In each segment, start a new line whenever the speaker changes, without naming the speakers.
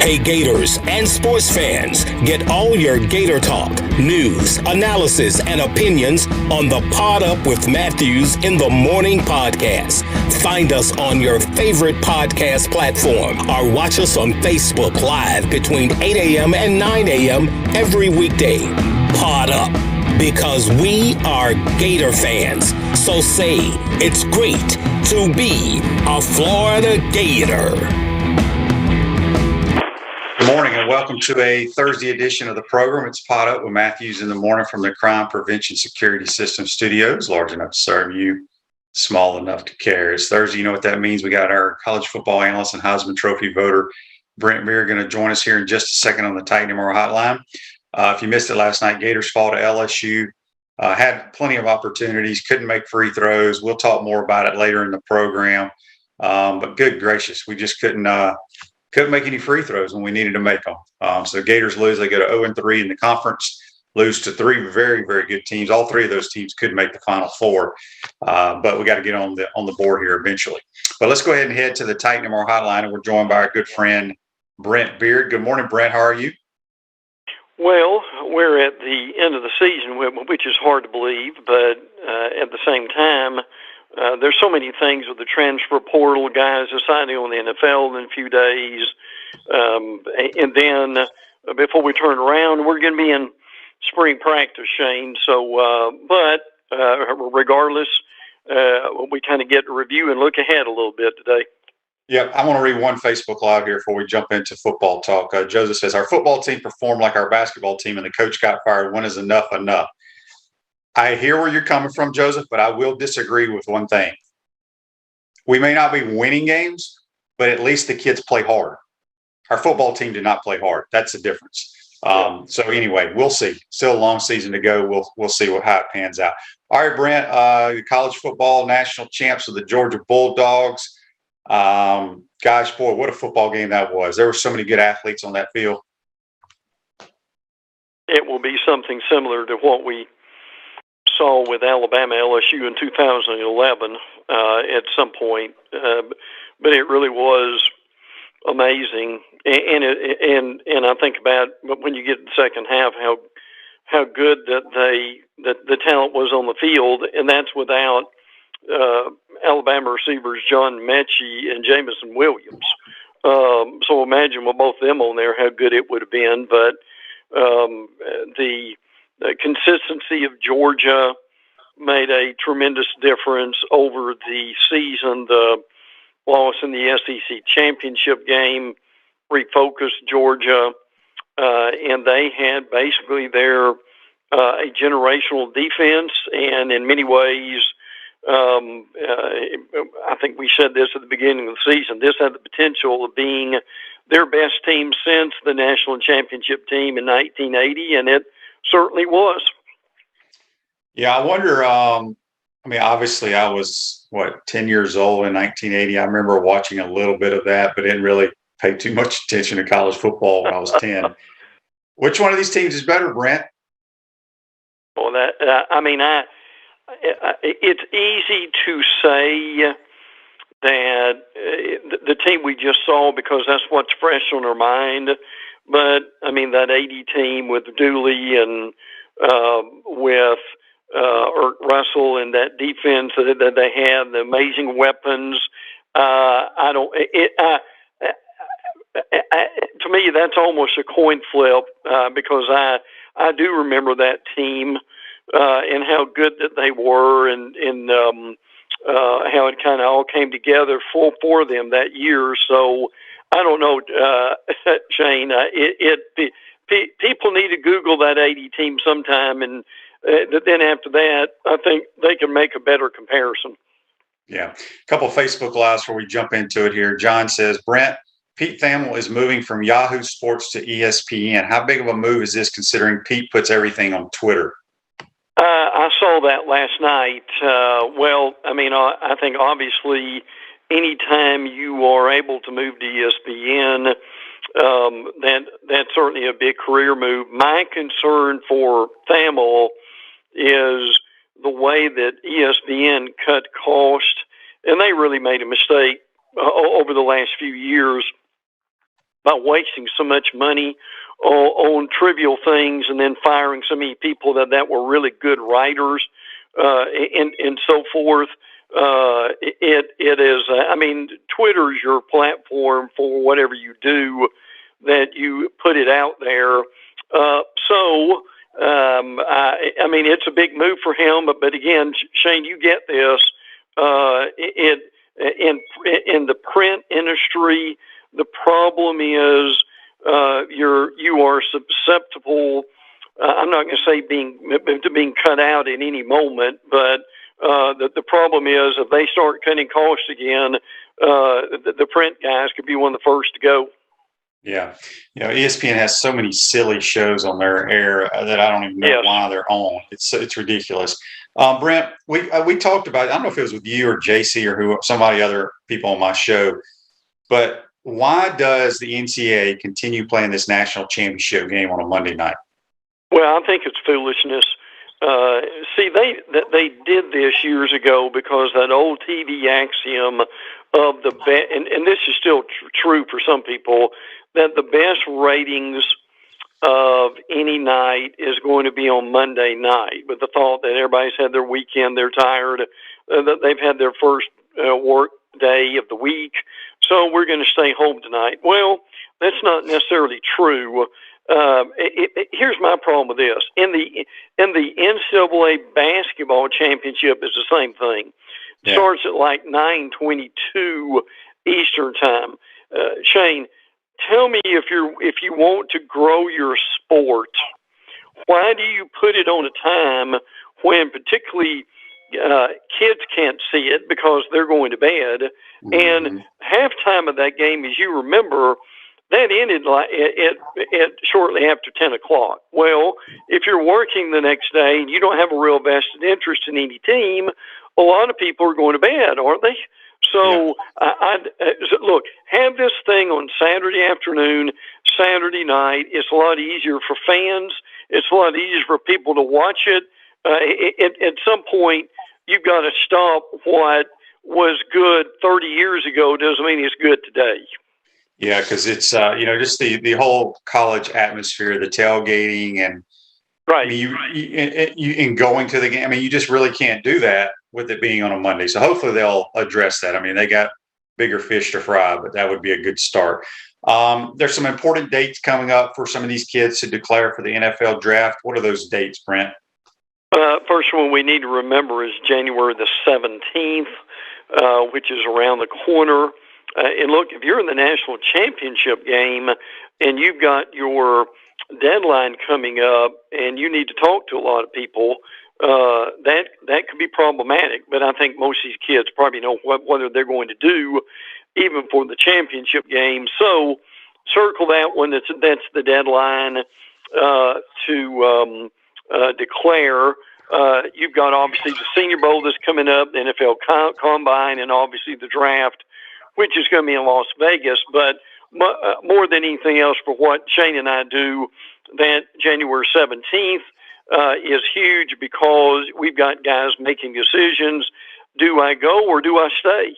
Hey Gators and sports fans, get all your Gator talk, news, analysis, and opinions on the Pod Up with Matthews in the Morning podcast. Find us on your favorite podcast platform or watch us on Facebook Live between 8 a.m. and 9 a.m. every weekday. Pod Up, because we are Gator fans. So say, it's great to be a Florida Gator.
Good morning and welcome to a Thursday edition of the program. It's Pod Up with Matthews in the morning from the Crime Prevention Security System Studios, large enough to serve you, small enough to care. It's Thursday. You know what that means. We got our college football analyst and Heisman Trophy voter, Brent Beaird, going to join us here in just a second on the Titan MR hotline. If you missed it last night, Gators fall to LSU. Had plenty of opportunities, couldn't make free throws. We'll talk more about it later in the program. But good gracious, we just couldn't make any free throws when we needed to make them. So Gators lose. They go to 0-3 in the conference, lose to three very, very good teams. All three of those teams could make the Final Four, but we got to get on the board here eventually. But let's go ahead and head to the Titan MR hotline, and we're joined by our good friend Brent Beaird. Good morning, Brent. How are you?
Well, we're at the end of the season, which is hard to believe, but at the same time, there's so many things with the transfer portal, guys deciding on the NFL in a few days. And then before we turn around, we're going to be in spring practice, Shane. So, but regardless, we kind of get to review and look ahead a little bit today.
Yeah, I want to read one Facebook Live here before we jump into football talk. Joseph says, our football team performed like our basketball team and the coach got fired. When is enough enough? I hear where you're coming from, Joseph, but I will disagree with one thing. We may not be winning games, but at least the kids play hard. Our football team did not play hard. That's the difference. So anyway, we'll see. Still a long season to go. We'll see how it pans out. All right, Brent, the college football national champs of the Georgia Bulldogs. Gosh, boy, what a football game that was. There were so many good athletes on that field.
It will be something similar to what we saw with Alabama LSU in 2011 at some point, but it really was amazing. And I think about when you get to the second half how good that the talent was on the field, and that's without Alabama receivers John Mechie and Jamison Williams. So imagine with both of them on there how good it would have been. But the consistency of Georgia made a tremendous difference over the season. The loss in the SEC championship game refocused Georgia, and they had basically their a generational defense, and in many ways, I think we said this at the beginning of the season, this had the potential of being their best team since the national championship team in 1980, and it certainly was.
Yeah, I wonder, obviously I was, 10 years old in 1980. I remember watching a little bit of that, but didn't really pay too much attention to college football when I was 10. Which one of these teams is better, Brent?
Well, it's easy to say that the team we just saw, because that's what's fresh on our mind. But, that 80 team with Dooley and with Russell and that defense that they had, the amazing weapons, to me, that's almost a coin flip because I do remember that team and how good that they were and how it kind of all came together for them that year. So I don't know, Shane. People need to Google that 80 team sometime, and then after that, I think they can make a better comparison.
Yeah. A couple of Facebook Lives before we jump into it here. John says, Brent, Pete Thamel is moving from Yahoo Sports to ESPN. How big of a move is this, considering Pete puts everything on Twitter?
I saw that last night. I think obviously anytime you are able to move to ESPN, that's certainly a big career move. My concern for Thamel is the way that ESPN cut cost, and they really made a mistake over the last few years by wasting so much money on trivial things and then firing so many people that were really good writers and so forth. It is. I mean, Twitter is your platform for whatever you do, that you put it out there. I mean, it's a big move for him. But again, Shane, you get this. In the print industry, the problem is you are susceptible. I'm not going to say being cut out at any moment, but the problem is if they start cutting costs again, the print guys could be one of the first to go.
Yeah. ESPN has so many silly shows on their air that I don't even know why they're on. It's ridiculous. Brent, we talked about, I don't know if it was with you or JC or somebody other people on my show, but why does the NCAA continue playing this national championship game on a Monday night?
Well, I think it's foolishness. See, they did this years ago because that old TV axiom of the best, and this is still true for some people, that the best ratings of any night is going to be on Monday night, with the thought that everybody's had their weekend, they're tired, that they've had their first work day of the week, so we're going to stay home tonight. Well, that's not necessarily true. Here's my problem with this. In the NCAA basketball championship is the same thing. It starts at like 9:22 Eastern time. Shane, tell me if you want to grow your sport, why do you put it on a time when particularly kids can't see it because they're going to bed, and halftime of that game, as you remember, that ended at shortly after 10 o'clock. Well, if you're working the next day and you don't have a real vested interest in any team, a lot of people are going to bed, aren't they? So, look, have this thing on Saturday afternoon, Saturday night. It's a lot easier for fans. It's a lot easier for people to watch it. At some point, you've got to stop what was good 30 years ago doesn't mean it's good today.
Yeah, because it's just the whole college atmosphere, the tailgating, and
right.
I mean, you in going to the game. I mean, you just really can't do that with it being on a Monday. So hopefully they'll address that. I mean, they got bigger fish to fry, but that would be a good start. There's some important dates coming up for some of these kids to declare for the NFL draft. What are those dates, Brent?
First one we need to remember is January the 17th, which is around the corner. And look, if you're in the national championship game and you've got your deadline coming up and you need to talk to a lot of people, that could be problematic. But I think most of these kids probably know whether they're going to do even for the championship game. So circle that one. That's the deadline to declare. You've got obviously the Senior Bowl that's coming up, the NFL Combine, and obviously the draft, which is going to be in Las Vegas. But more than anything else, for what Shane and I do, that January 17th is huge because we've got guys making decisions. Do I go or do I stay?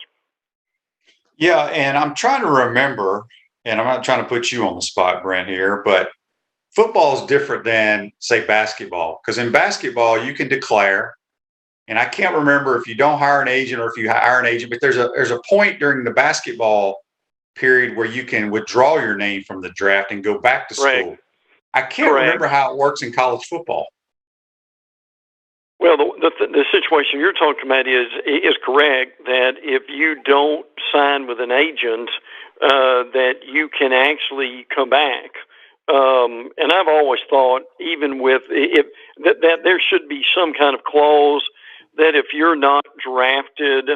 Yeah, and I'm trying to remember, and I'm not trying to put you on the spot, Brent, here, but football is different than, say, basketball. Because in basketball, you can declare, and I can't remember if you don't hire an agent or if you hire an agent, but there's a point during the basketball period where you can withdraw your name from the draft and go back to school. I can't remember how it works in college football.
Well, the situation you're talking about is correct, that if you don't sign with an agent, that you can actually come back. And I've always thought, even with that there should be some kind of clause that if you're not drafted,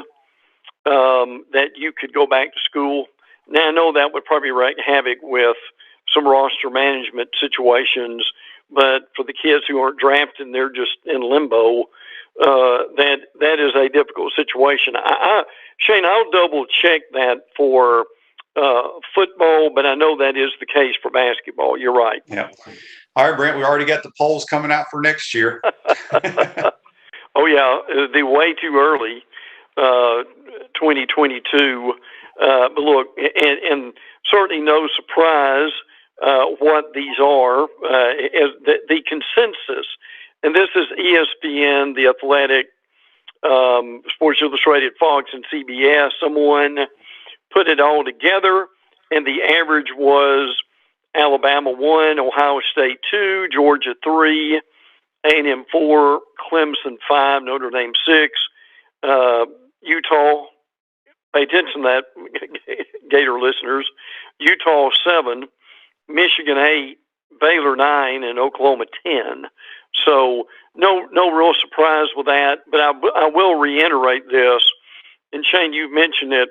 that you could go back to school. Now, I know that would probably wreak havoc with some roster management situations, but for the kids who aren't drafted and they're just in limbo, that is a difficult situation. Shane, I'll double check that for football, but I know that is the case for basketball. You're right.
Yeah. All right, Brent, we already got the polls coming out for next year.
Oh, yeah. It'd be way too early 2022. But look, and certainly no surprise what these are. As the consensus, and this is ESPN, The Athletic, Sports Illustrated, Fox, and CBS. Someone put it all together, and the average was Alabama 1, Ohio State 2, Georgia 3, A&M 4, Clemson 5, Notre Dame 6, Utah, pay attention to that, Gator listeners, Utah 7, Michigan 8, Baylor 9, and Oklahoma 10. So no real surprise with that, but I will reiterate this, and Shane, you've mentioned it.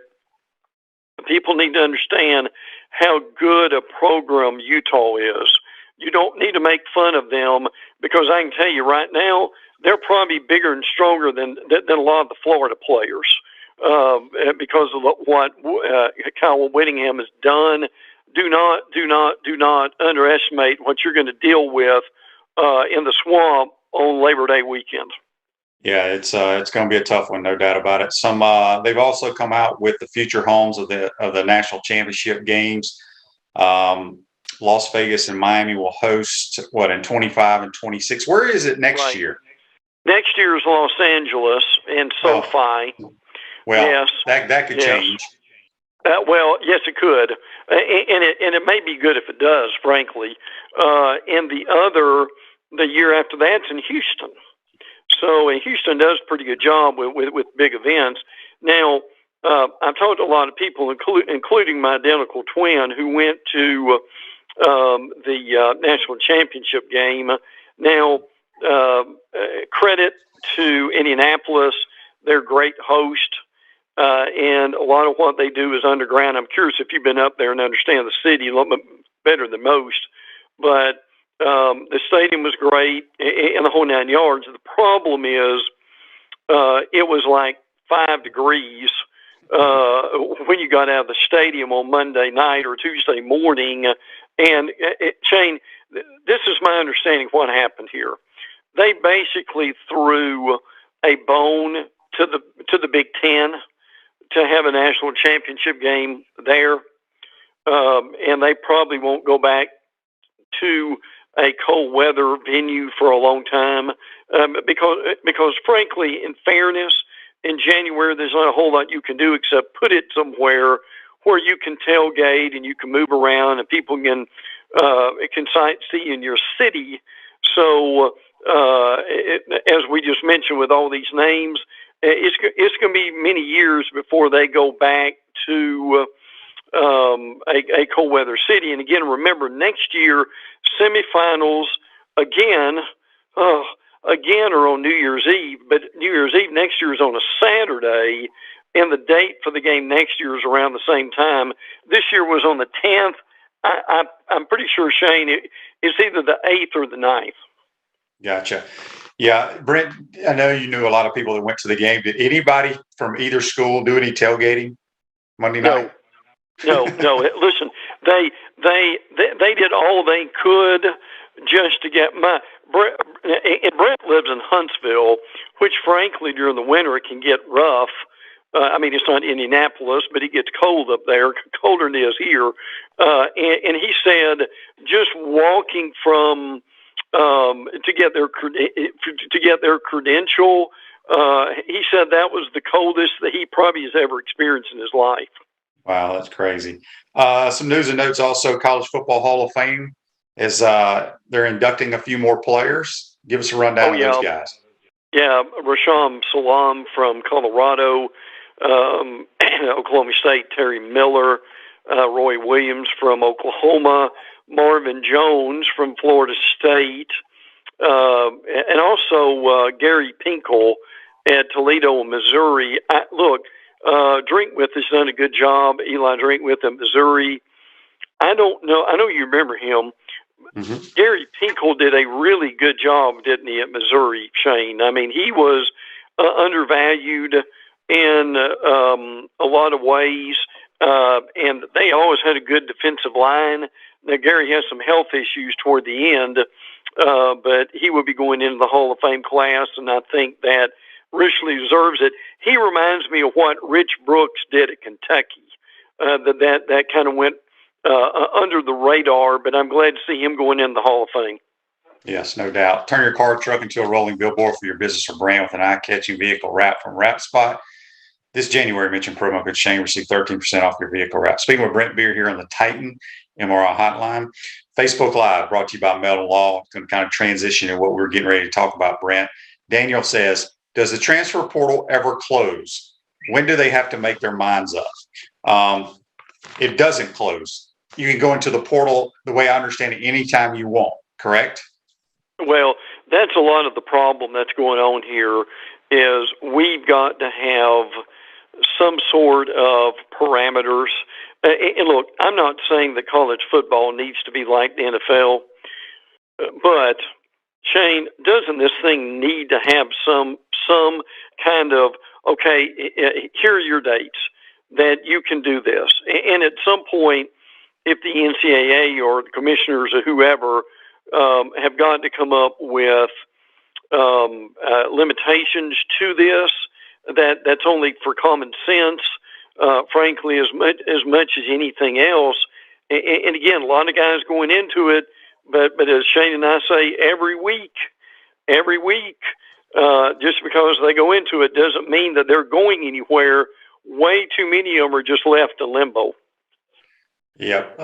People need to understand how good a program Utah is. You don't need to make fun of them, because I can tell you right now, they're probably bigger and stronger than a lot of the Florida players because of what Kyle Whittingham has done. Do not underestimate what you're going to deal with in the swamp on Labor Day weekend.
Yeah, it's going to be a tough one, no doubt about it. They've also come out with the future homes of the national championship games. Las Vegas and Miami will host in 25 and 26. Where is it next year?
Next year is Los Angeles and SoFi.
Well,
yes,
that could change.
Well, yes, it could, and it may be good if it does, frankly. And the year after that's in Houston. So Houston does a pretty good job with big events. Now, I've talked to a lot of people, including my identical twin, who went to the national championship game. Now, credit to Indianapolis. They're a great host, and a lot of what they do is underground. I'm curious if you've been up there and understand the city a little bit better than most, but the stadium was great and the whole 9 yards. The problem is it was like 5 degrees when you got out of the stadium on Monday night or Tuesday morning. And Shane, this is my understanding of what happened here. They basically threw a bone to the Big Ten to have a national championship game there, and they probably won't go back to a cold weather venue for a long time because frankly, in fairness, in January there's not a whole lot you can do except put it somewhere where you can tailgate and you can move around and people can sightsee in your city. So as we just mentioned with all these names, it's going to be many years before they go back to a cold weather city. And again, remember, next year semifinals again are on New Year's Eve, but New Year's Eve next year is on a Saturday, and the date for the game next year is around the same time. This year was on the 10th. I'm pretty sure, Shane, it's either the 8th or the 9th.
Gotcha. Yeah, Brent, I know you knew a lot of people that went to the game. Did anybody from either school do any tailgating Monday night?
No. Listen, they did all they could just to get Brent lives in Huntsville, which frankly during the winter it can get rough. I mean, it's not Indianapolis, but it gets cold up there, colder than it is here. And he said just walking from to get their credential, he said that was the coldest that he probably has ever experienced in his life.
Wow, that's crazy. Some news and notes also, College Football Hall of Fame is they're inducting a few more players. Give us a rundown of those guys.
Yeah, Rasham Salam from Colorado, Oklahoma State, Terry Miller, Roy Williams from Oklahoma, Marvin Jones from Florida State, and also Gary Pinkel at Toledo, Missouri. Drinkwith has done a good job. Eli Drinkwith in Missouri. I don't know. I know you remember him. Mm-hmm. Gary Pinkel did a really good job, didn't he, at Missouri, Shane? I mean, he was undervalued in a lot of ways, and they always had a good defensive line. Now, Gary has some health issues toward the end, but he will be going into the Hall of Fame class, and I think that richly deserves it. He reminds me of what Rich Brooks did at Kentucky. That kind of went under the radar, but I'm glad to see him going in the Hall of Fame.
Yes, no doubt. Turn your car or truck into a rolling billboard for your business or brand with an eye-catching vehicle wrap from Wrap Spot. This January, mention promo code Shane, receive 13% off your vehicle wrap. Speaking with Brent Beaird here on the Titan MRI hotline. Facebook Live brought to you by Meldon Law. It's going to kind of transition to what we're getting ready to talk about, Brent. Daniel says, does the transfer portal ever close? When do they have to make their minds up? It doesn't close. You can go into the portal, the way I understand it, anytime you want, correct?
Well, that's a lot of the problem that's going on here is we've got to have some sort of parameters. And look, I'm not saying that college football needs to be like the NFL, but Shane, doesn't this thing need to have some kind of, okay, here are your dates that you can do this. And at some point, if the NCAA or the commissioners or whoever have got to come up with limitations to this, that's only for common sense, frankly, as much as anything else. And again, a lot of guys going into it, but as Shane and I say, every week, just because they go into it doesn't mean that they're going anywhere. Way too many of them are just left in limbo.
Yep.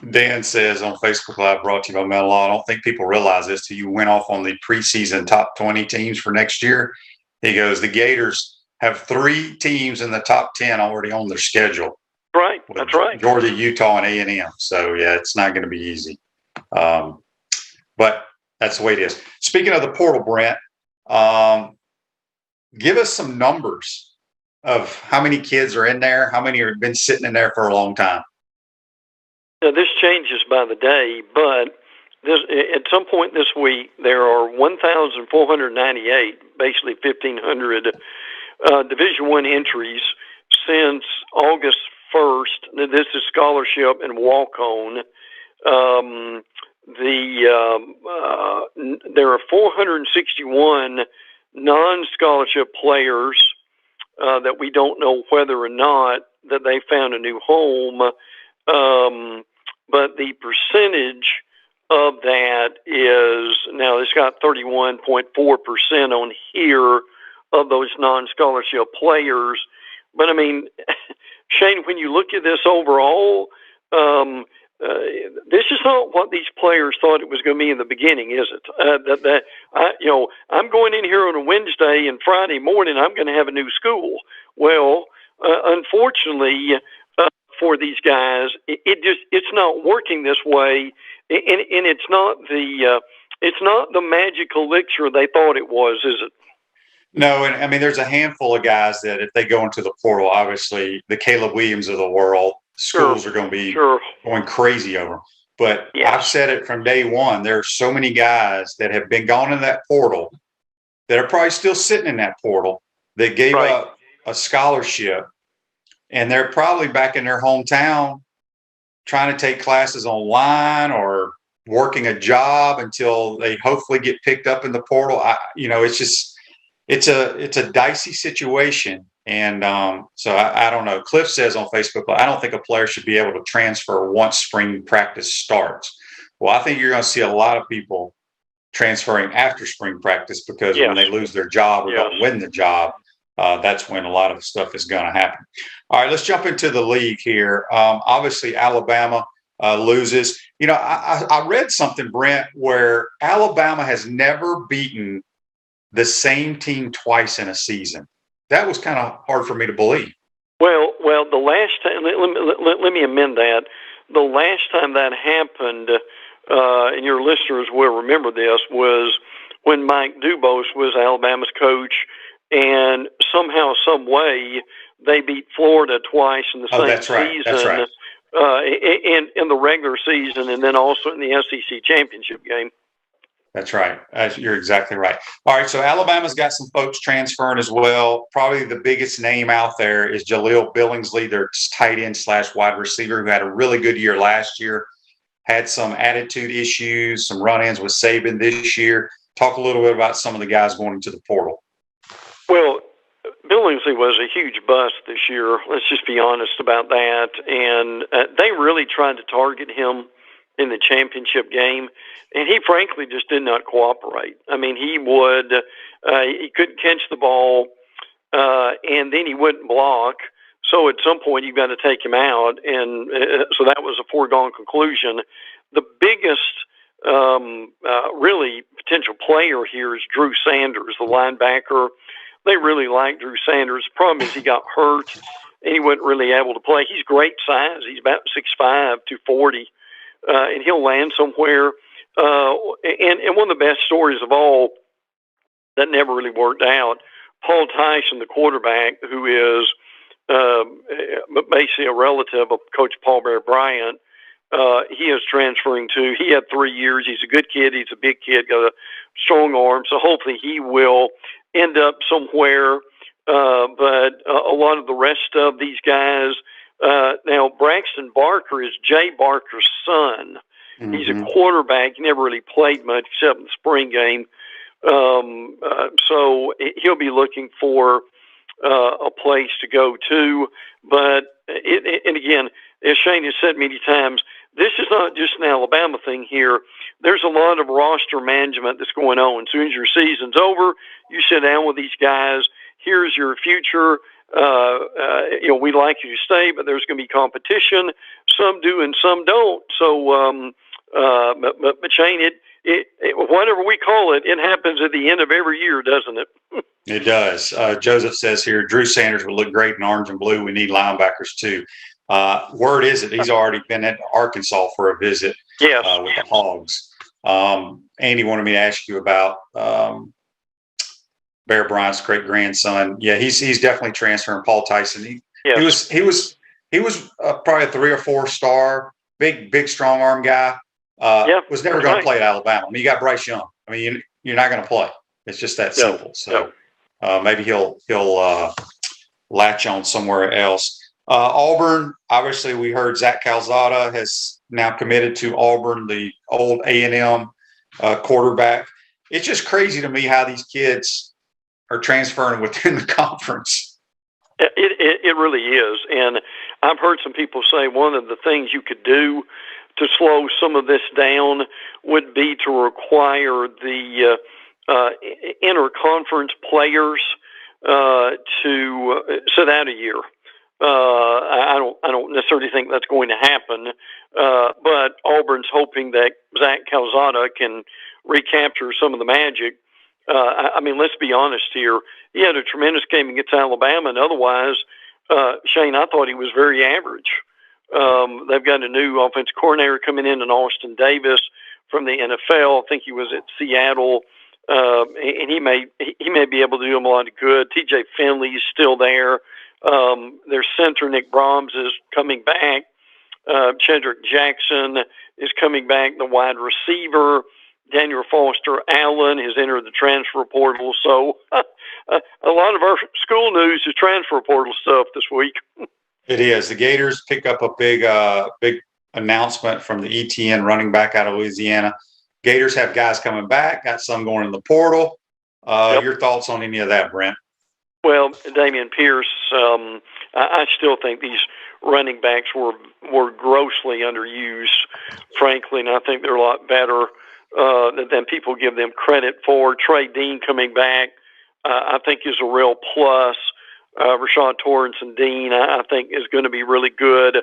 Dan says on Facebook Live, brought to you by Meldon Law, I don't think people realize this till you went off on the preseason top 20 teams for next year. He goes, the Gators have 3 teams in the top 10 already on their schedule.
Right. That's right.
Georgia, Utah, and A&M. So, yeah, it's not going to be easy. But that's the way it is. Speaking of the portal, Brent, give us some numbers of how many kids are in there, how many have been sitting in there for a long time.
Now, this changes by the day, but at some point this week, there are 1,498, basically 1,500 Division I entries since August 1st. This is scholarship and walk-on. There are 461 non-scholarship players that we don't know whether or not that they found a new home. But the percentage of that is, now it's got 31.4% on here of those non-scholarship players. But I mean, Shane, when you look at this overall, this is not what these players thought it was going to be in the beginning, is it? I'm going in here on a Wednesday and Friday morning, I'm going to have a new school. Well, unfortunately, for these guys, it's not working this way, and it's not the magic elixir they thought it was, is it?
No, and I mean, there's a handful of guys that if they go into the portal, obviously the Caleb Williams of the world, schools are going to be going crazy over them. But I've said it from day one, there are so many guys that have been gone in that portal that are probably still sitting in that portal that gave up a scholarship, and they're probably back in their hometown trying to take classes online or working a job until they hopefully get picked up in the portal. It's a dicey situation. And so I don't know. Cliff says on Facebook, I don't think a player should be able to transfer once spring practice starts. Well, I think you're going to see a lot of people transferring after spring practice because when they lose their job or don't win the job, that's when a lot of stuff is going to happen. All right, let's jump into the league here. Obviously, Alabama loses. You know, I read something, Brent, where Alabama has never beaten the same team twice in a season. That was kind of hard for me to believe. Well,
the last time, let me amend that. The last time that happened, and your listeners will remember this, was when Mike Dubose was Alabama's coach, and somehow, some way, they beat Florida twice in the same season.
That's right.
In the regular season, and then also in the SEC championship game.
That's right. You're exactly right. All right, so Alabama's got some folks transferring as well. Probably the biggest name out there is Jaleel Billingsley, their tight end / wide receiver, who had a really good year last year, had some attitude issues, some run-ins with Saban this year. Talk a little bit about some of the guys going into the portal.
Well, Billingsley was a huge bust this year. Let's just be honest about that. And they really tried to target him in the championship game, and he frankly just did not cooperate. I mean, he couldn't catch the ball, and then he wouldn't block. So at some point, you've got to take him out, and so that was a foregone conclusion. The biggest, really potential player here is Drew Sanders, the linebacker. They really like Drew Sanders. The problem is he got hurt, and he wasn't really able to play. He's great size. He's about 6'5", 240, and he'll land somewhere. And one of the best stories of all that never really worked out, Paul Tyson, the quarterback, who is basically a relative of Coach Paul Bear Bryant, he is transferring to. He had 3 years. He's a good kid. He's a big kid, got a strong arm. So hopefully he will end up somewhere. But a lot of the rest of these guys, now Braxton Barker is Jay Barker's son. Mm-hmm. He's a quarterback. He never really played much except in the spring game. So he'll be looking for a place to go to. But, and again, as Shane has said many times, this is not just an Alabama thing here. There's a lot of roster management that's going on. As soon as your season's over, you sit down with these guys. Here's your future. We'd like you to stay, but there's going to be competition. Some do and some don't. So, but Shane, whatever we call it, it happens at the end of every year, doesn't it?
It does. Joseph says here, Drew Sanders will look great in orange and blue. We need linebackers too. Word is that he's already been at Arkansas for a visit with the Hogs. Andy wanted me to ask you about Bear Bryant's great grandson. Yeah, he's definitely transferring. Paul Tyson. He was probably a 3 or 4 star, big strong arm guy. Was never going to play at Alabama. I mean, you got Bryce Young. I mean, you're not going to play. It's just that simple. So maybe he'll latch on somewhere else. Auburn, obviously, we heard Zach Calzada has now committed to Auburn, the old A&M quarterback. It's just crazy to me how these kids are transferring within the conference.
It really is. And I've heard some people say one of the things you could do to slow some of this down would be to require the interconference players to sit out a year. I don't necessarily think that's going to happen, but Auburn's hoping that Zach Calzada can recapture some of the magic. I mean, let's be honest here. He had a tremendous game against Alabama, and otherwise, Shane, I thought he was very average. They've got a new offensive coordinator coming in Austin Davis from the NFL. I think he was at Seattle, and he may be able to do him a lot of good. TJ Finley is still there. Their center, Nick Brahms, is coming back. Chedrick Jackson is coming back, the wide receiver. Daniel Foster Allen has entered the transfer portal. So a lot of our school news is transfer portal stuff this week.
It is. The Gators pick up a big announcement from the ETN running back out of Louisiana. Gators have guys coming back, got some going in the portal. Your thoughts on any of that, Brent?
Well, Damian Pierce, I still think these running backs were grossly underused, frankly, and I think they're a lot better than people give them credit for. Trey Dean coming back, I think, is a real plus. Rashad Torrance and Dean, I think, is going to be really good.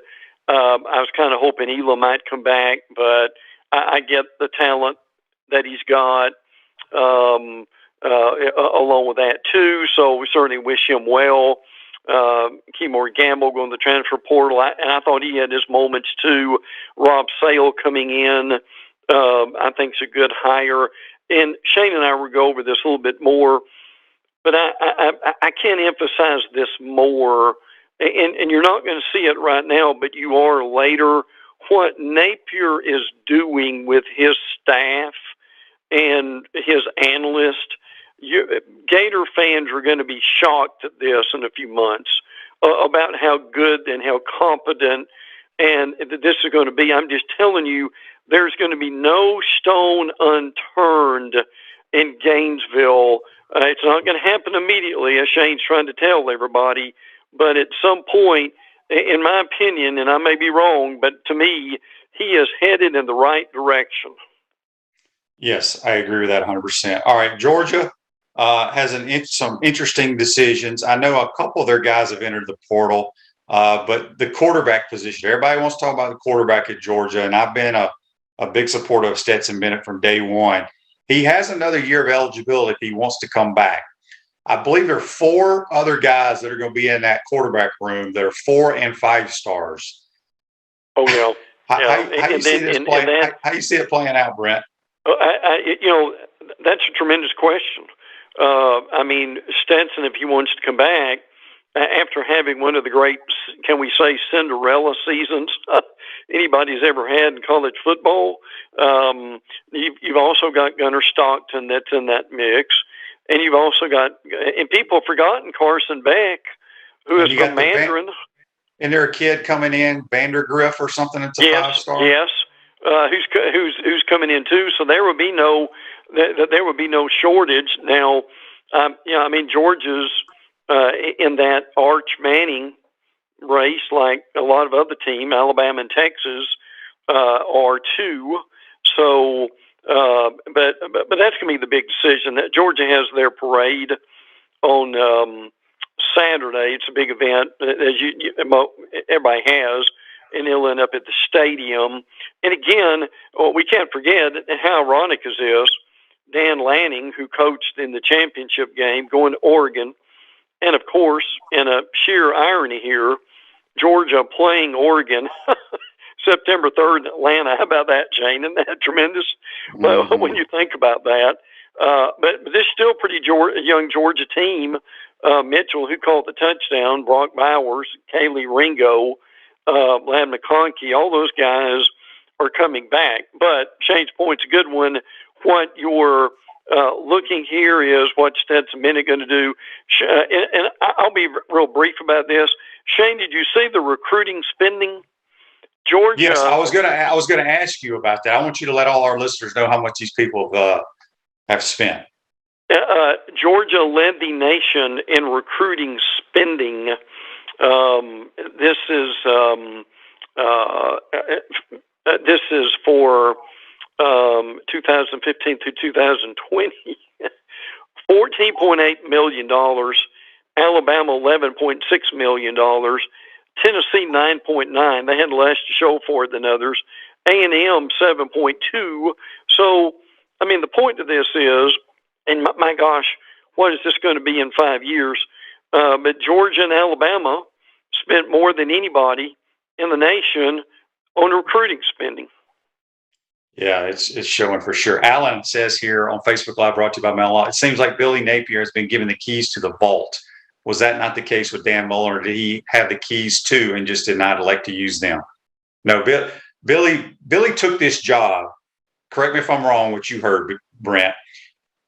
I was kind of hoping Elam might come back, but I get the talent that he's got. Along with that too, so we certainly wish him well. Keymore Gamble going to the transfer portal, and I thought he had his moments too. Rob Sale coming in, I think is a good hire. And Shane and I will go over this a little bit more, but I can't emphasize this more. And you're not going to see it right now, but you are later. What Napier is doing with his staff and his analyst. Gator fans are going to be shocked at this in a few months about how good and how competent and this is going to be. I'm just telling you, there's going to be no stone unturned in Gainesville. It's not going to happen immediately, as Shane's trying to tell everybody, but at some point, in my opinion, and I may be wrong, but to me, he is headed in the right direction.
Yes, I agree with that 100%. All right, Georgia has some interesting decisions. I know a couple of their guys have entered the portal, but the quarterback position, everybody wants to talk about the quarterback at Georgia, and I've been a big supporter of Stetson Bennett from day one. He has another year of eligibility if he wants to come back. I believe there are 4 other guys that are going to be in that quarterback room that are 4 and 5 stars.
Oh, yeah.
How do you see it playing out, Brent?
That's a tremendous question. I mean, Stetson, if he wants to come back, after having one of the great, can we say, Cinderella seasons anybody's ever had in college football, you've also got Gunnar Stockton that's in that mix. And you've also got, and people have forgotten Carson Beck, who is from Mandarin.
And there a kid coming in, Vandergriff or something, it's a 5-star?
Yes. Who's coming in too? So there would be no shortage. Now, Georgia's in that Arch Manning race, like a lot of other teams, Alabama and Texas are too. So, but that's going to be the big decision. That Georgia has their parade on Saturday. It's a big event, as everybody has, and they'll end up at the stadium. And again, we can't forget how ironic is this. Dan Lanning, who coached in the championship game, going to Oregon, and of course, in a sheer irony here, Georgia playing Oregon September 3rd in Atlanta. How about that, Shane? Isn't that tremendous? Well, when you think about that. But this is still pretty young Georgia team. Mitchell, who caught the touchdown, Brock Bowers, Kaylee Ringo, Lad McConkey, all those guys are coming back. But Shane's point's a good one. What you're looking here is what Stetson Bennett going to do. And I'll be real brief about this. Shane, did you see the recruiting spending? Georgia.
Yes, I was going to ask you about that. I want you to let all our listeners know how much these people have spent.
Georgia led the nation in recruiting spending. This is for 2015 through 2020. $14.8 million. Alabama $11.6 million. Tennessee 9.9. They had less to show for it than others. A&M 7.2. So, I mean, the point of this is, and my gosh, what is this going to be in 5 years? But Georgia and Alabama spent more than anybody in the nation on recruiting spending.
Yeah, it's showing for sure. Alan says here on Facebook Live, brought to you by Mel Law, it seems like Billy Napier has been given the keys to the vault. Was that not the case with Dan Mullen, or did he have the keys too and just did not elect to use them? No, Billy took this job. Correct me if I'm wrong, what you heard, Brent.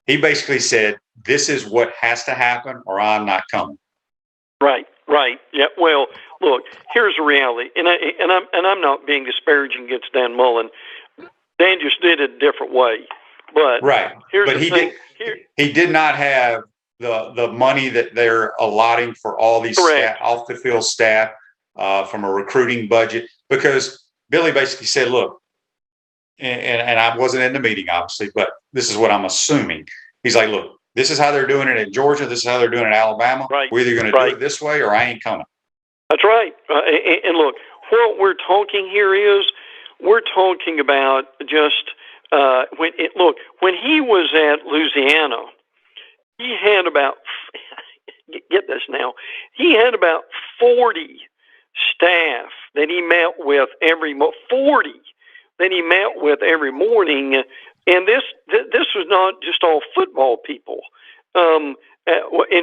He basically said, this is what has to happen or I'm not coming.
Right. Yeah. Well, look, here's the reality. And I'm not being disparaging against Dan Mullen. Dan just did it a different way. But
right.
Here's
but
the thing.
He did not have the money that they're allotting for all these off the field staff from a recruiting budget, because Billy basically said, look, and I wasn't in the meeting, obviously, but this is what I'm assuming. He's like, look, this is how they're doing it in Georgia. This is how they're doing it in Alabama.
Right.
We're either going to do it this way or I ain't coming.
That's right. And look, what we're talking here is we're talking about just when he was at Louisiana, he had about, get this now, he had about 40 staff that he met with every morning. And this was not just all football people. And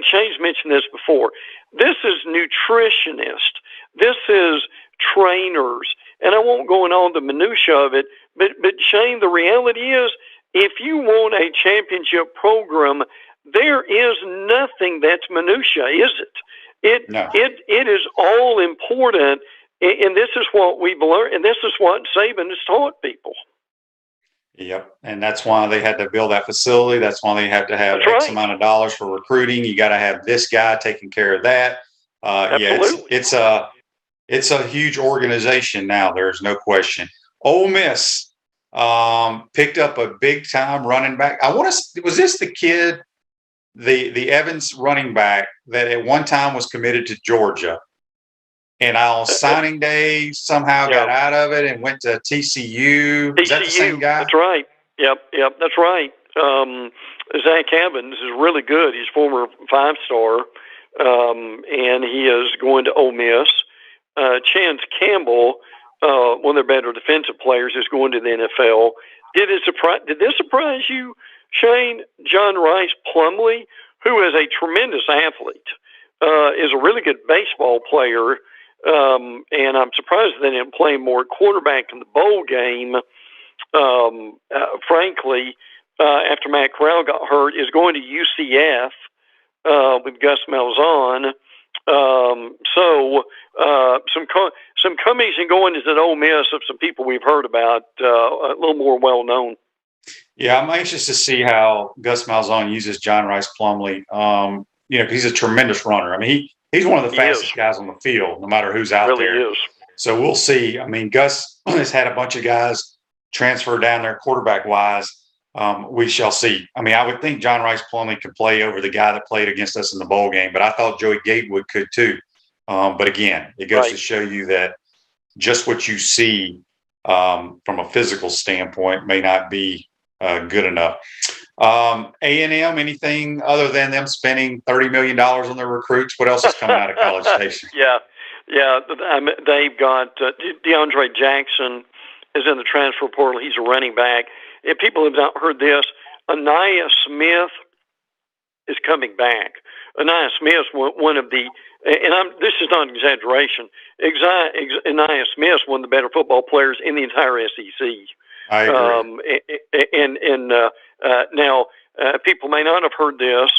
Shane's mentioned this before. This is nutritionists. This is trainers. And I won't go into all the minutia of it, but Shane, the reality is, if you want a championship program, there is nothing that's minutia, is it? It is all important, and this is what we've learned, and this is what Saban has taught people.
Yep. And that's why they had to build that facility. That's why they have to have X amount of dollars for recruiting. You got to have this guy taking care of that. It's a huge organization now. There's no question. Ole Miss picked up a big time running back. Was this the kid, the Evans running back that at one time was committed to Georgia? And on signing day, somehow got out of it and went to TCU. Is that the same guy?
That's right. Yep, that's right. Zach Evans is really good. He's former 5-star, and he is going to Ole Miss. Chance Campbell, one of their better defensive players, is going to the NFL. Did this surprise you, Shane? John Rice Plumlee, who is a tremendous athlete, is a really good baseball player. And I'm surprised they didn't play more quarterback in the bowl game. Frankly, after Matt Corral got hurt, is going to UCF with Gus Malzahn. Some comings and goings at Ole Miss of some people we've heard about, a little more well known.
Yeah, I'm anxious to see how Gus Malzahn uses John Rice Plumlee. Because he's a tremendous runner. I mean, he's one of the fastest guys on the field, no matter who's out there.
Really is.
So we'll see. I mean, Gus has had a bunch of guys transfer down there quarterback-wise. We shall see. I mean, I would think John Rice Plumlee could play over the guy that played against us in the bowl game, but I thought Joey Gatewood could too. But again, it goes to show you that just what you see from a physical standpoint may not be good enough. A&M, anything other than them spending $30 million on their recruits? What else is coming out of College Station?
They've got DeAndre Jackson is in the transfer portal. He's a running back. If people have not heard this, Anaya Smith is coming back. Anaya Smith, one of the, this is not an exaggeration. Anaya Smith, one of the better football players in the entire SEC.
I agree.
Now, people may not have heard this.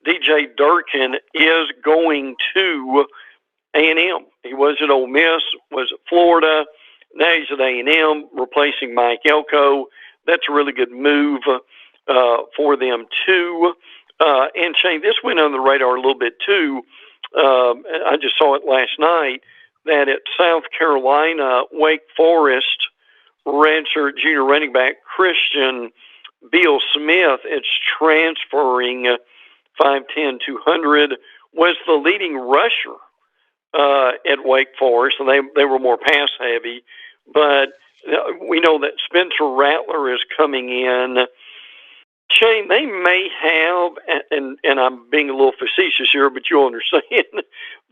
DJ Durkin is going to A&M. He was at Ole Miss, was at Florida. Now he's at A&M, replacing Mike Elko. That's a really good move for them, too. And Shane, this went on the radar a little bit, too. I just saw it last night that at South Carolina, Wake Forest, redshirt junior running back Christian Beal Smith is transferring 5'10", 200, was the leading rusher at Wake Forest, and they were more pass heavy. But we know that Spencer Rattler is coming in. Shane, they may have, and I'm being a little facetious here, but you'll understand,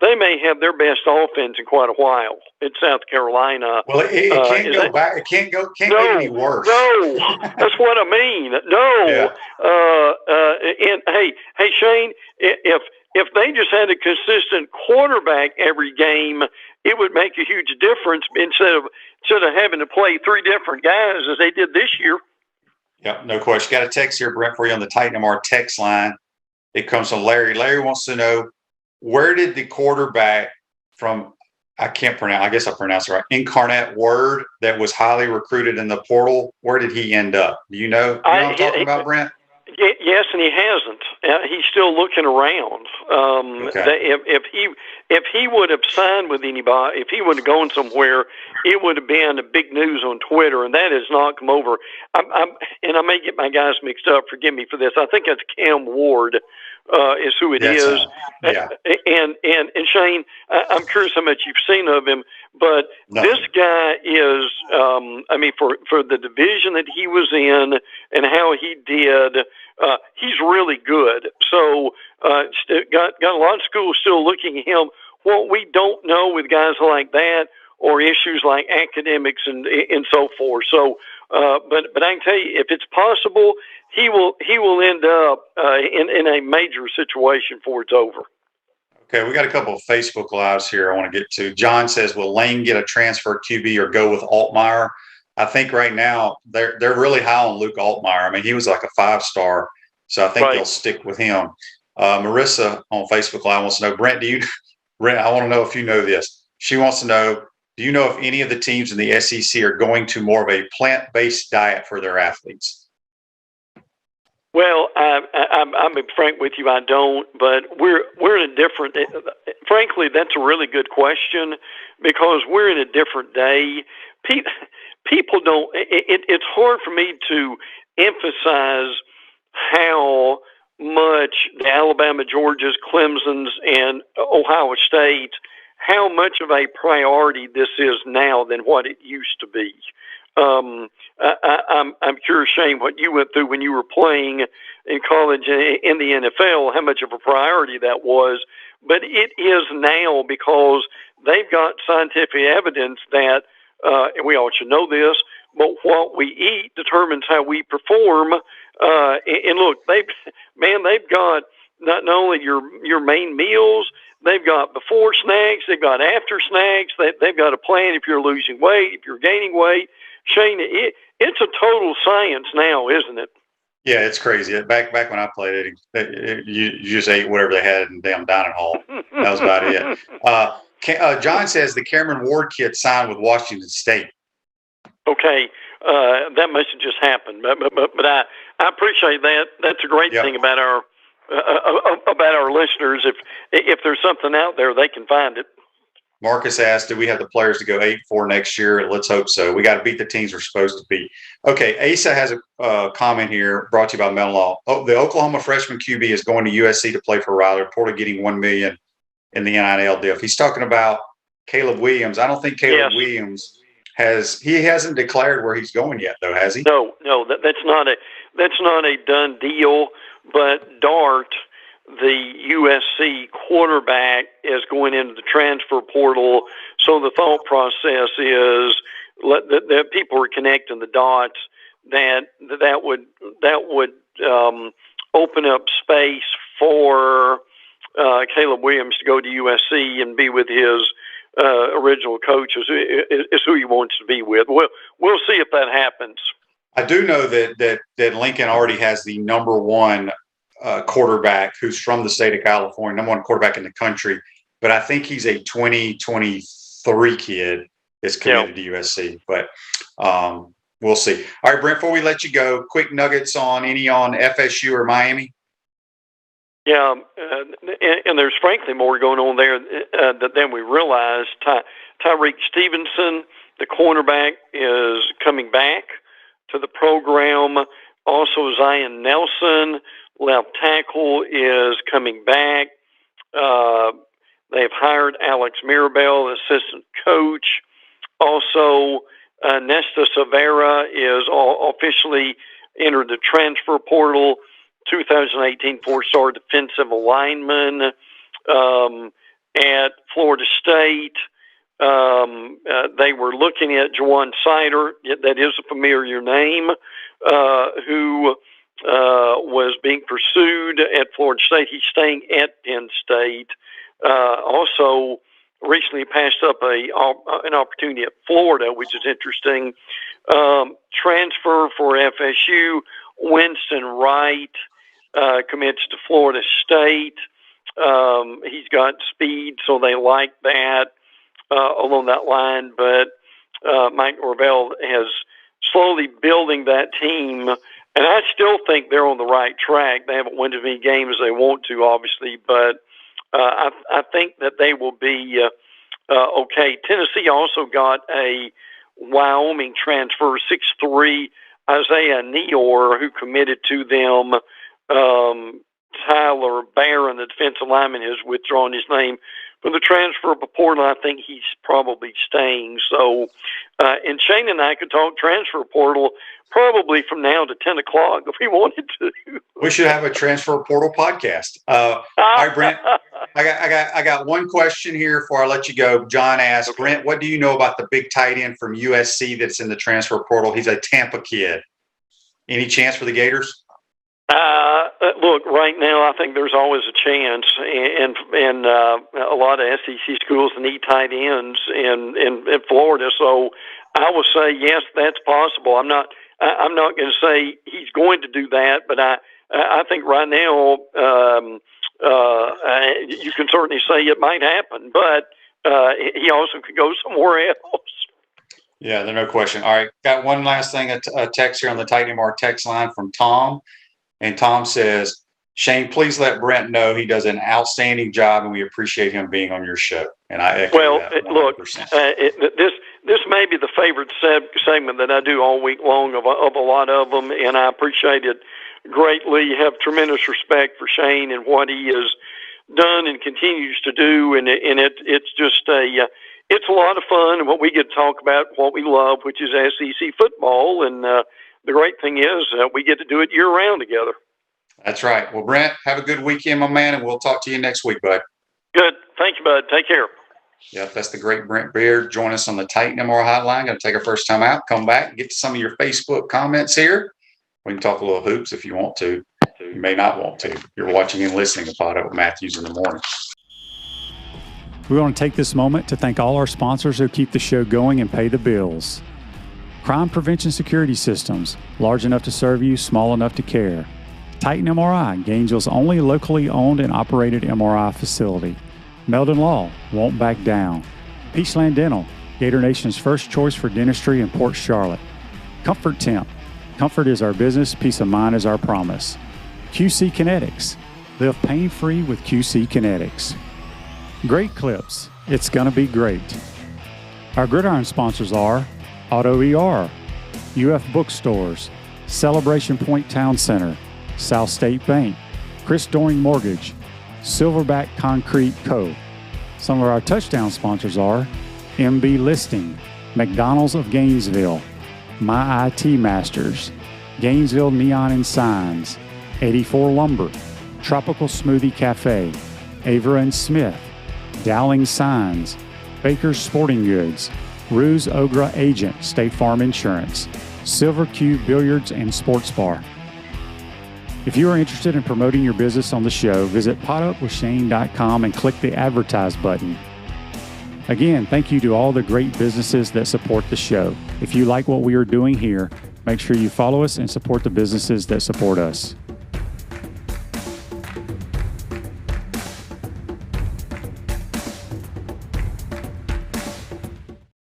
they may have their best offense in quite a while in South Carolina.
Well, it can't go back. It can't get any worse.
No, that's what I mean. No. Yeah. And hey, Shane, if they just had a consistent quarterback every game, it would make a huge difference instead of having to play three different guys as they did this year.
Yep, no question. Got a text here, Brent, for you on the Titan MR text line. It comes from Larry. Larry wants to know, where did the quarterback from, I guess I pronounced it right, Incarnate Word, that was highly recruited in the portal, where did he end up? Do you know? What I'm talking about, Brent?
Yes, and he hasn't. He's still looking around.
Okay.
If he would have signed with anybody, if he would have gone somewhere, it would have been a big news on Twitter, and that has not come over. And I may get my guys mixed up. Forgive me for this. I think it's Cam Ward is who it is.
Yeah.
And Shane, I'm curious how much you've seen of him, but This guy is, for the division that he was in and how he did, he's really good. So got a lot of schools still looking at him. What we don't know with guys like that or issues like academics and so forth. So, but I can tell you, if it's possible, he will end up in a major situation before it's over.
Okay, we got a couple of Facebook Lives here I want to get to. John says, will Lane get a transfer QB or go with Altmaier? I think right now they're really high on Luke Altmaier. I mean, he was like a 5-star, so I think they'll stick with him. Marissa on Facebook Live wants to know, Brent, I want to know if you know this. She wants to know, Do you know if any of the teams in the SEC are going to more of a plant-based diet for their athletes?
Well, I'm frank with you. I don't, but we're in a different. Frankly, that's a really good question because we're in a different day. People don't. It's hard for me to emphasize how much the Alabama, Georgias, Clemson's, and Ohio State, how much of a priority this is now than what it used to be. I'm curious, Shane, what you went through when you were playing in college in the NFL, how much of a priority that was. But it is now because they've got scientific evidence that, and we all should know this, but what we eat determines how we perform. And look, they've got not only your main meals, they've got before snacks, they've got after snacks, they've got a plan if you're losing weight, if you're gaining weight. Shane, it's a total science now, isn't it?
Yeah, it's crazy. Back when I played it, you just ate whatever they had in the damn dining hall. That was about it. John says the Cameron Ward kid signed with Washington State.
Okay, that must have just happened, but I appreciate that. That's a great thing about our listeners. If there's something out there, they can find it.
Marcus asked, do we have the players to go 8-4 next year? Let's hope so. We got to beat the teams we're supposed to beat. Okay, Asa has a comment here brought to you by Menlo. Oh, the Oklahoma freshman QB is going to USC to play for Riley, reported getting $1 million in the NIL deal. If he's talking about Caleb Williams, I don't think Caleb Williams hasn't declared where he's going yet, though, has he?
No, that's not a done deal. But Dart, the USC quarterback, is going into the transfer portal. So the thought process is that people are connecting the dots. That would open up space for Caleb Williams to go to USC and be with his original coach is who he wants to be with. We'll see if that happens.
I do know that Lincoln already has the number one quarterback who's from the state of California, number one quarterback in the country. But I think he's a 2023 kid that's committed to USC. But we'll see. All right, Brent, before we let you go, quick nuggets on FSU or Miami?
Yeah, and there's frankly more going on there than we realized. Tyreek Stevenson, the cornerback, is coming back to the program. Also, Zion Nelson, left tackle, is coming back. They've hired Alex Mirabel, assistant coach. Also, Nesta Severa is officially entered the transfer portal. 2018 four-star defensive lineman at Florida State. They were looking at Jawan Sider, that is a familiar name, who was being pursued at Florida State. He's staying at Penn State. Also, recently passed up an opportunity at Florida, which is interesting. Transfer for FSU, Winston Wright commits to Florida State. He's got speed, so they like that along that line. But Mike Norvell has slowly building that team, and I still think they're on the right track. They haven't won as many games as they want to, obviously, but I think that they will be okay. Tennessee also got a Wyoming transfer, 6'3", Isaiah Neor, who committed to them. Tyler Barron, the defensive lineman, has withdrawn his name from the transfer portal. I think he's probably staying. So, and Shane and I could talk transfer portal probably from now to 10 o'clock if we wanted to.
We should have a transfer portal podcast. All right, Brent. I got one question here before I let you go. John asked, okay, Brent, what do you know about the big tight end from USC that's in the transfer portal? He's a Tampa kid. Any chance for the Gators?
Look, right now, I think there's always a chance, and a lot of SEC schools need tight ends in Florida. So I will say yes, that's possible. I'm not going to say he's going to do that, but I think right now you can certainly say it might happen. But he also could go somewhere else.
Yeah, there's no question. All right, got one last thing, a text here on the Titan MR text line from Tom. And Tom says, Shane, please let Brent know he does an outstanding job and we appreciate him being on your show. And I echo that 100%.
Look, this may be the favorite segment that I do all week long of a lot of them, and I appreciate it greatly. Have tremendous respect for Shane and what he has done and continues to do, and it's just it's a lot of fun, and what we get to talk about, what we love, which is SEC football, and the great thing is we get to do it year-round together.
That's right. Well, Brent, have a good weekend, my man, and we'll talk to you next week, bud.
Good. Thank you, bud. Take care.
Yep, that's the great Brent Beaird. Join us on the Titan MR hotline. Going to take our first time out, come back, and get to some of your Facebook comments here. We can talk a little hoops if you want to. You may not want to. You're watching and listening to Pod Up with Matthews in the morning.
We want to take this moment to thank all our sponsors who keep the show going and pay the bills. Crime Prevention Security Systems, large enough to serve you, small enough to care. Titan MRI, Gainesville's only locally owned and operated MRI facility. Meldon Law, won't back down. Peachland Dental, Gator Nation's first choice for dentistry in Port Charlotte. Comfort Temp, comfort is our business, peace of mind is our promise. QC Kinetics, live pain-free with QC Kinetics. Great Clips, it's gonna be great. Our Gridiron sponsors are Auto ER, UF Bookstores, Celebration Point Town Center, South State Bank, Chris Doring Mortgage, Silverback Concrete Co. Some of our touchdown sponsors are MB Listing, McDonald's of Gainesville, My IT Masters, Gainesville Neon and Signs, 84 Lumber, Tropical Smoothie Cafe, Avera and Smith, Dowling Signs, Baker's Sporting Goods, Ruse Ogra Agent, State Farm Insurance, Silver Cube Billiards and Sports Bar. If you are interested in promoting your business on the show, visit podupwithshane.com and click the Advertise button. Again, thank you to all the great businesses that support the show. If you like what we are doing here, make sure you follow us and support the businesses that support us.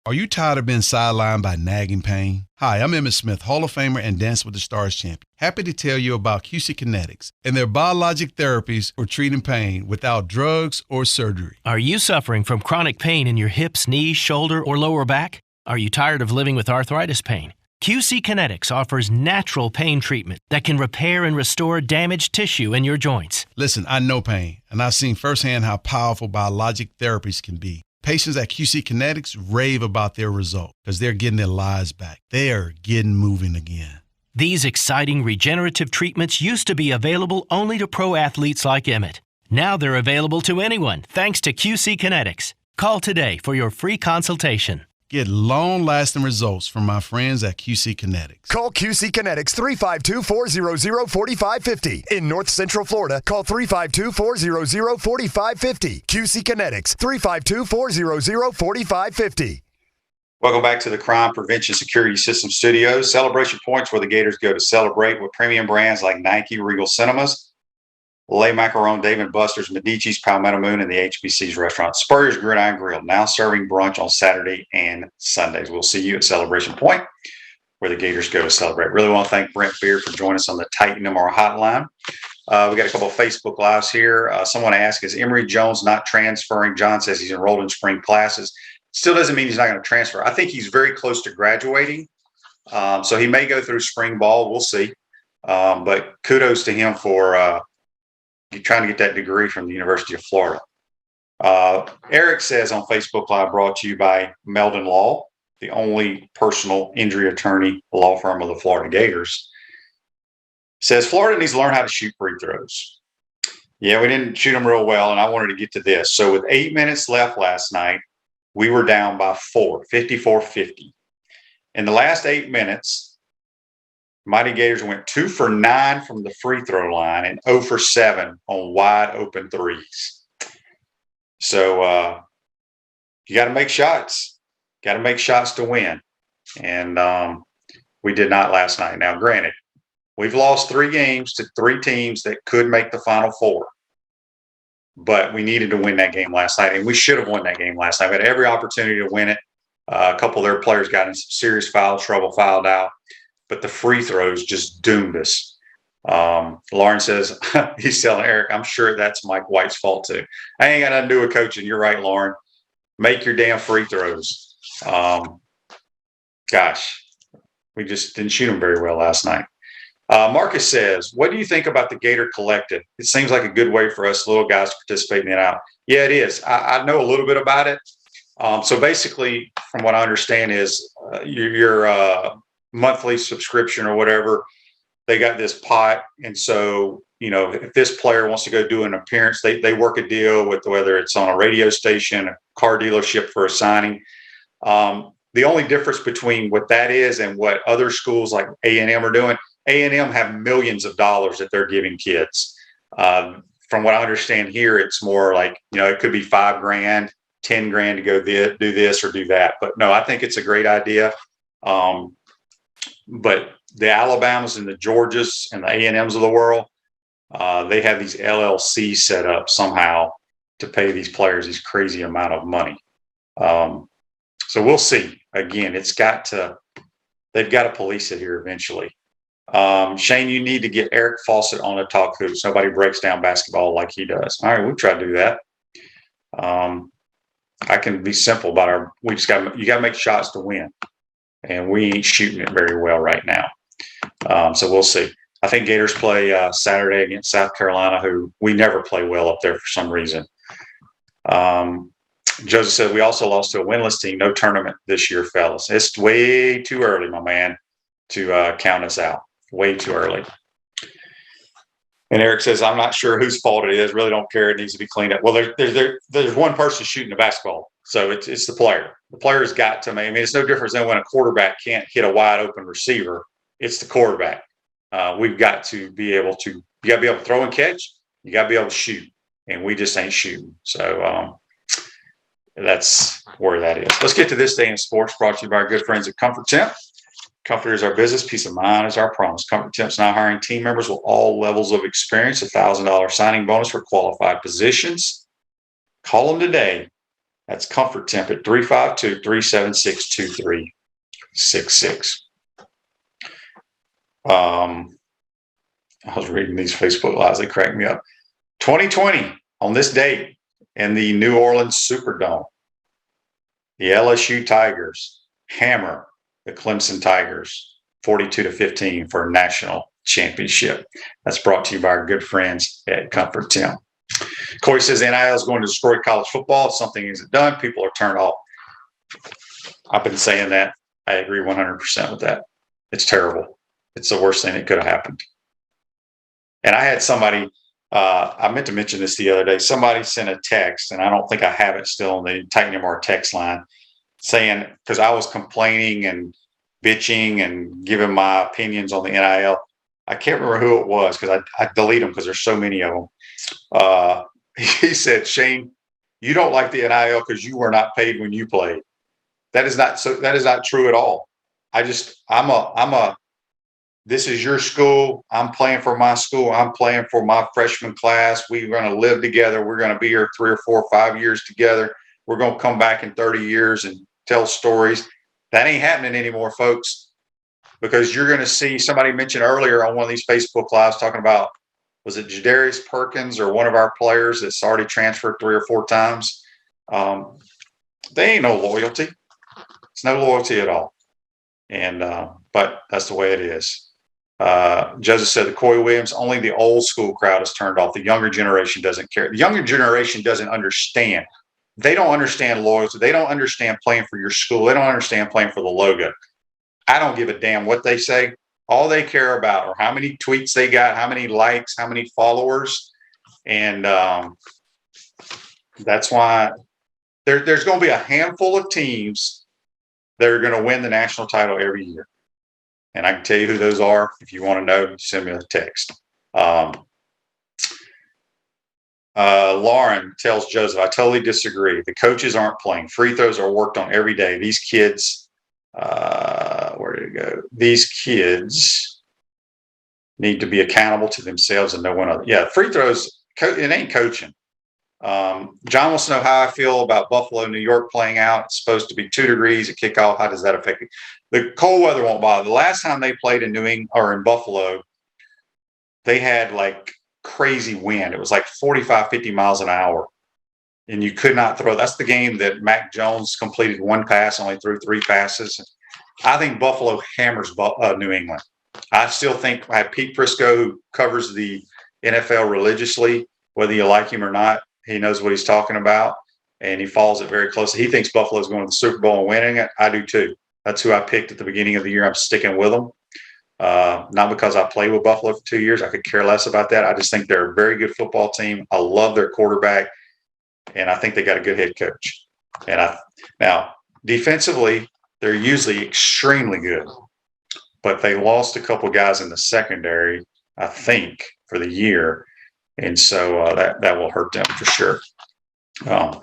Are you tired of being sidelined by nagging pain? Hi, I'm Emmitt Smith, Hall of Famer and Dance with the Stars champion. Happy to tell you about QC Kinetics and their biologic therapies for treating pain without drugs or surgery.
Are you suffering from chronic pain in your hips, knees, shoulder, or lower back? Are you tired of living with arthritis pain? QC Kinetics offers natural pain treatment that can repair and restore damaged tissue in your joints.
Listen, I know pain, and I've seen firsthand how powerful biologic therapies can be. Patients at QC Kinetics rave about their result because they're getting their lives back. They are getting moving again.
These exciting regenerative treatments used to be available only to pro athletes like Emmitt. Now they're available to anyone thanks to QC Kinetics. Call today for your free consultation.
Get long-lasting results from my friends at QC Kinetics.
Call QC Kinetics 352-400-4550. In North Central Florida, call 352-400-4550. QC Kinetics 352-400-4550.
Welcome back to the Crime Prevention Security System Studios. Celebration Point's where the Gators go to celebrate with premium brands like Nike, Regal Cinemas, Le Macaron, Dave & Buster's, Medici's, Palmetto Moon, and the HBC's restaurant. Spurrier's Gridiron Grill, now serving brunch on Saturday and Sundays. We'll see you at Celebration Point, where the Gators go to celebrate. Really want to thank Brent Beaird for joining us on the Titan MR hotline. We got a couple of Facebook Lives here. Someone asked, is Emory Jones not transferring? John says he's enrolled in spring classes. Still doesn't mean he's not going to transfer. I think he's very close to graduating. So he may go through spring ball. We'll see. But kudos to him for trying to get that degree from the University of Florida. Eric says on Facebook Live, brought to you by Meldon Law, the only personal injury attorney law firm of the Florida Gators. Says Florida needs to learn how to shoot free throws. Yeah, we didn't shoot them real well, and I wanted to get to this. So with 8 minutes left last night, we were down by 4, 54-50. In the last 8 minutes, Mighty Gators went 2 for 9 from the free throw line and 0 for 7 on wide open threes. So you got to make shots. Got to make shots to win. And we did not last night. Now, granted, we've lost 3 games to 3 teams that could make the Final Four. but we needed to win that game last night, and we should have won that game last night. We had every opportunity to win it. A couple of their players got in some serious foul trouble, fouled out, but the free throws just doomed us. Lauren says, he's telling Eric, I'm sure that's Mike White's fault too. I ain't got nothing to do with coaching. You're right, Lauren. Make your damn free throws. Gosh, we just didn't shoot them very well last night. Marcus says, what do you think about the Gator Collective? It seems like a good way for us little guys to participate in it out. Yeah, it is. I know a little bit about it. So basically, from what I understand is your monthly subscription or whatever, they got this pot. And so, if this player wants to go do an appearance, they work a deal with whether it's on a radio station, a car dealership for a signing. The only difference between what that is and what other schools like A&M are doing, A&M have millions of dollars that they're giving kids. From what I understand here, it's more like, it could be $5,000, $10,000 to go do this or do that. But no, I think it's a great idea. But the Alabamas and the Georgias and the A&Ms of the world, they have these LLCs set up somehow to pay these players these crazy amount of money. So we'll see. Again, they've got to police it here eventually. Shane, you need to get Eric Fawcett on a talk hoops. Nobody breaks down basketball like he does. All right, we'll try to do that. I can be simple about you got to make shots to win. And we ain't shooting it very well right now. So we'll see. I think Gators play Saturday against South Carolina, who we never play well up there for some reason. Joseph said, we also lost to a winless team. No tournament this year, fellas. It's way too early, my man, to count us out. Way too early. And Eric says, I'm not sure whose fault it is. Really don't care. It needs to be cleaned up. Well, there's one person shooting the basketball. So it's the player. The player's got to, it's no different than when a quarterback can't hit a wide open receiver. It's the quarterback. We've got to be able to, you got to be able to throw and catch. You got to be able to shoot. And we just ain't shooting. So that's where that is. Let's get to this day in sports, brought to you by our good friends at Comfort Temp. Comfort is our business. Peace of mind is our promise. Comfort Temp's now hiring team members with all levels of experience, $1,000 signing bonus for qualified positions. Call them today. That's Comfort Temp at 352-376-2366. I was reading these Facebook lives. They cracked me up. 2020, on this date, in the New Orleans Superdome, the LSU Tigers hammer the Clemson Tigers 42-15 for a national championship. That's brought to you by our good friends at Comfort Temp. Corey says NIL is going to destroy college football. If something isn't done, people are turned off. I've been saying that. I agree 100% with that. It's terrible. It's the worst thing that could have happened. And I had somebody, I meant to mention this the other day. Somebody sent a text, and I don't think I have it still on the Titan MR text line, saying, because I was complaining and bitching and giving my opinions on the NIL. I can't remember who it was because I delete them because there's so many of them. He said, Shane, you don't like the NIL because you were not paid when you played. That is not true at all. This is your school. I'm playing for my school. I'm playing for my freshman class. We're going to live together. We're going to be here 3 or 4 or 5 years together. We're going to come back in 30 years and tell stories. That ain't happening anymore, folks, because you're going to see somebody mentioned earlier on one of these Facebook Lives talking about, was it Jadarius Perkins or one of our players that's already transferred 3 or 4 times? They ain't no loyalty. It's no loyalty at all. And but that's the way it is. Joseph said the Coy Williams, only the old school crowd is turned off. The younger generation doesn't care. The younger generation doesn't understand. They don't understand loyalty. They don't understand playing for your school. They don't understand playing for the logo. I don't give a damn what they say. All they care about are how many tweets they got, how many likes, how many followers. And that's why there's going to be a handful of teams that are going to win the national title every year. And I can tell you who those are. If you want to know, send me a text. Lauren tells Joseph, I totally disagree. The coaches aren't playing. Free throws are worked on every day. These kids, where did it go? These kids need to be accountable to themselves and no one other. Yeah, free throws, it ain't coaching. John wants to know how I feel about Buffalo, New York playing out. It's supposed to be 2 degrees at kickoff. How does that affect it? The cold weather won't bother. The last time they played in New England or in Buffalo, they had like crazy wind. It was like 45, 50 miles an hour. And you could not throw. That's the game that Mac Jones completed 1 pass, only threw 3 passes. I think Buffalo hammers New England. I still think I have Pete Prisco, who covers the NFL religiously, whether you like him or not. He knows what he's talking about, and he follows it very closely. He thinks Buffalo's going to the Super Bowl and winning it. I do too. That's who I picked at the beginning of the year. I'm sticking with them. Not because I played with Buffalo for 2 years. I could care less about that. I just think they're a very good football team. I love their quarterback, and I think they got a good head coach. Now, defensively, they're usually extremely good, but they lost a couple guys in the secondary, I think, for the year. And so that will hurt them for sure. NFL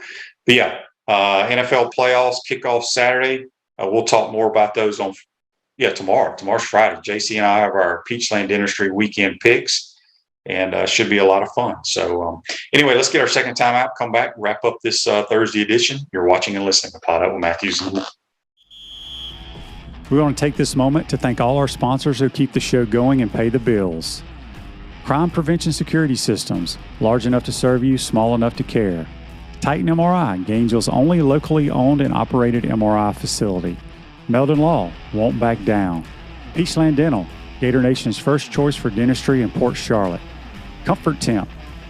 playoffs kick off Saturday. We'll talk more about those tomorrow. Tomorrow's Friday. JC and I have our Peachland Dentistry weekend picks, and should be a lot of fun. So anyway, let's get our second time out, come back, wrap up this Thursday edition. You're watching and listening to Pod Up with Matthews.
We want to take this moment to thank all our sponsors who keep the show going and pay the bills. Crime Prevention Security Systems, large enough to serve you, small enough to care. Titan MRI, Gainesville's only locally owned and operated MRI facility. Meldon Law, won't back down. Peachland Dental, Gator Nation's first choice for dentistry in Port Charlotte. Comfort Temp,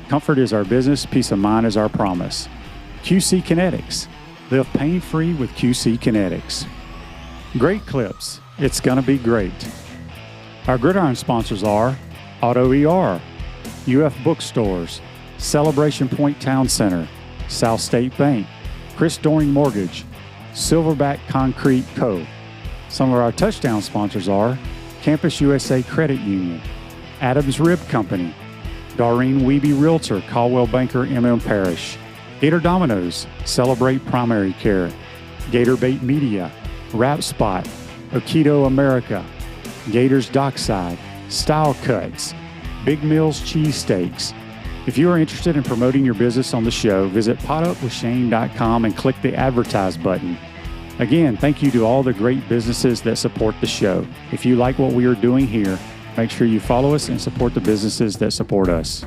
comfort is our business, peace of mind is our promise. QC Kinetics, live pain-free with QC Kinetics. Great Clips, it's gonna be great. Our Gridiron sponsors are Auto ER, UF Bookstores, Celebration Point Town Center, South State Bank, Chris Doring Mortgage, Silverback Concrete Co. Some of our touchdown sponsors are Campus USA Credit Union, Adams Rib Company, Doreen Wiebe Realtor, Caldwell Banker, MM Parish, Gator Dominoes, Celebrate Primary Care, Gator Bait Media, Wrap Spot, Okido America, Gators Dockside, Style Cuts, Big Mills Cheesesteaks. If you are interested in promoting your business on the show, visit potupwithshane.com and click the advertise button. Again, thank you to all the great businesses that support the show. If you like what we are doing here, make sure you follow us and support the businesses that support us.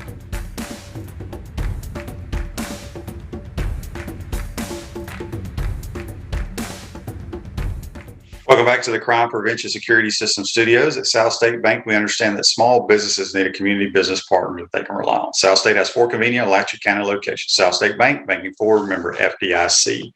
Welcome back to the Crime Prevention Security System Studios. At South State Bank, we understand that small businesses need a community business partner that they can rely on. South State has 4 convenient Alachua County locations. South State Bank, banking forward, member FDIC.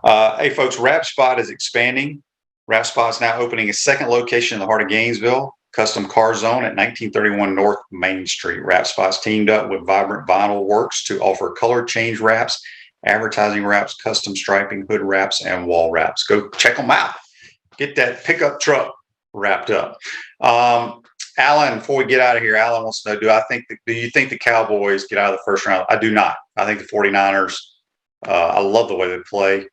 Hey, folks, Wrap Spot is expanding. Wrap Spot is now opening a second location in the heart of Gainesville, Custom Car Zone at 1931 North Main Street. Wrap Spot's teamed up with Vibrant Vinyl Works to offer color change wraps, advertising wraps, custom striping, hood wraps, and wall wraps. Go check them out. Get that pickup truck wrapped up. Alan, before we get out of here, Alan wants to know, do you think the Cowboys get out of the first round? I do not. I think the 49ers, I love the way they play.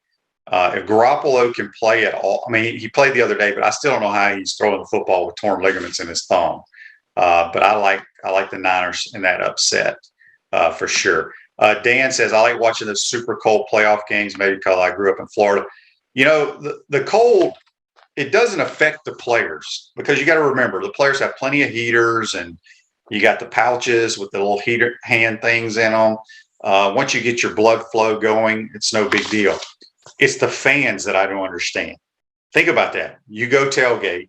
If Garoppolo can play at all, I mean, he played the other day, but I still don't know how he's throwing the football with torn ligaments in his thumb. But I like the Niners in that upset for sure. Dan says, I like watching those super cold playoff games, maybe because I grew up in Florida. You know, the cold, it doesn't affect the players because you got to remember the players have plenty of heaters and you got the pouches with the little heater hand things in them. Once you get your blood flow going, it's no big deal. It's the fans that I don't understand. Think about that. You go tailgate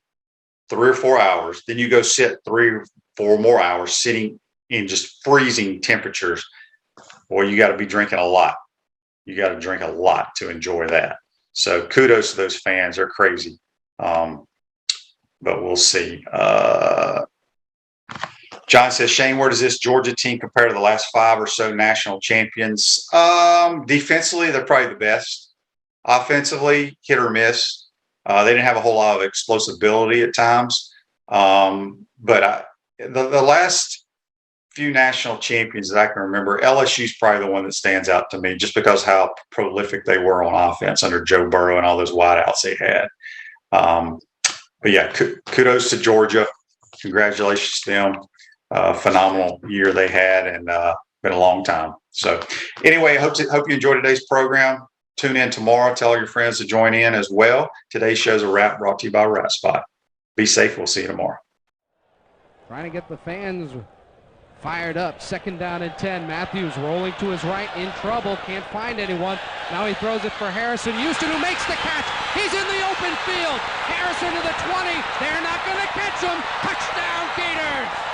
3 or 4 hours, then you go sit 3 or 4 more hours sitting in just freezing temperatures. Or you got to be drinking a lot. You got to drink a lot to enjoy that. So kudos to those fans. They're crazy. But we'll see. John says, Shane, where does this Georgia team compare to the last 5 or so national champions? Defensively, they're probably the best. Offensively, hit or miss. They didn't have a whole lot of explosibility at times. But the last few national champions that I can remember, LSU's probably the one that stands out to me just because how prolific they were on offense under Joe Burrow and all those wideouts they had. But yeah, kudos to Georgia. Congratulations to them. Phenomenal year they had. And Been a long time. So anyway, hope you enjoyed today's program. Tune in tomorrow. Tell your friends to join in as well. Today's show's a wrap, brought to you by Wrap Spot. Be safe. We'll see you tomorrow.
Trying to get the fans fired up. 2nd down and 10. Matthews rolling to his right, in trouble. Can't find anyone. Now he throws it for Harrison Houston, who makes the catch. He's in the open field. Harrison to the 20. They're not going to catch him. Touchdown, Gators!